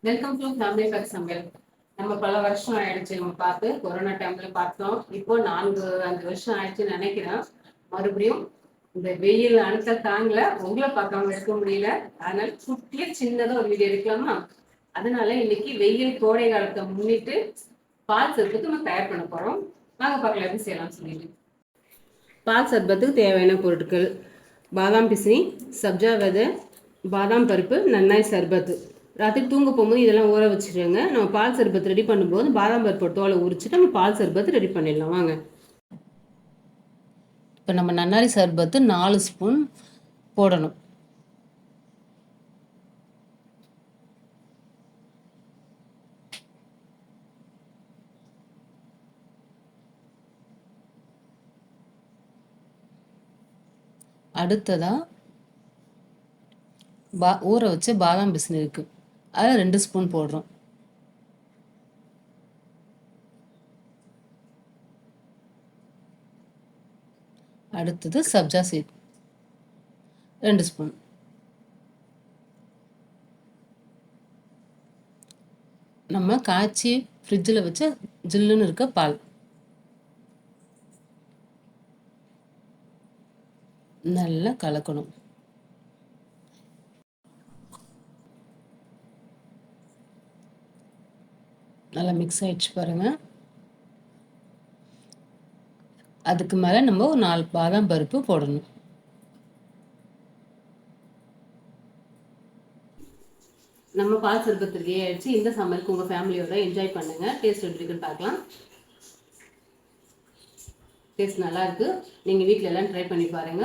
Welcome to family pack சமையல். நம்ம பல வருஷம் ஆயிடுச்சு நம்ம பார்த்து. கொரோனா டைம்ல பார்த்தோம். இப்போ 4-5 வருஷம் ஆயிடுச்சுன்னு நினைக்கிறேன். மறுபடியும் இந்த வெயில் அழுத்த தாங்கல, உங்களை பார்க்காம இருக்க முடியல. அதனால குட்டிய சின்னதா ஒரு வீடியோ எடுக்கலாமா? அதனால இன்னைக்கு வெயில் கோடை காலத்தை முன்னிட்டு பால் சர்பத்து நம்ம தயார் பண்ண போறோம். வாங்க பார்க்கலாம் எப்படி செய்யலாம் சொல்லிட்டு. பால் சர்பத்துக்கு தேவையான பொருட்கள்: பாதாம் பிசினி, சப்ஜா விதை, பாதாம் பருப்பு, நன்னாய் சர்பத்து. ராத்திரி தூங்க போகும்போது இதெல்லாம் ஊற வச்சுருங்க. நம்ம பால் சர்பத்து ரெடி பண்ணும்போது பாதாம் பருப்பு தோலை உரிச்சிட்டு நம்ம பால் சர்பத்து ரெடி பண்ணிடலாம். வாங்க. இப்போ நம்ம நன்னாரி சர்பத்து 4 ஸ்பூன் போடணும். அடுத்ததா ஊற வச்ச பாதாம் பிசினி இருக்கு, அதில் 2 ஸ்பூன் போடுறோம். அடுத்தது சப்ஜா சீட் 2 ஸ்பூன். நம்ம காய்ச்சி ஃப்ரிட்ஜில் வச்ச ஜில்லுன்னு இருக்க பால் நல்லா கலக்கணும். நல்லா மிக்ஸ் ஆயிடுச்சு பாருங்க. அதுக்கு மேலே நம்ம ஒரு 4 பாதாம் பருப்பு போடணும். நம்ம பால் சர்பத்து ரெடி ஆயிடுச்சு. இந்த சமையலுக்கு உங்கள் ஃபேமிலியோட என்ஜாய் பண்ணுங்க. டேஸ்ட் எப்படி இருக்குன்னு பார்க்கலாம். டேஸ்ட் நல்லா இருக்கு. நீங்கள் வீட்டில் எல்லாம் ட்ரை பண்ணி பாருங்க.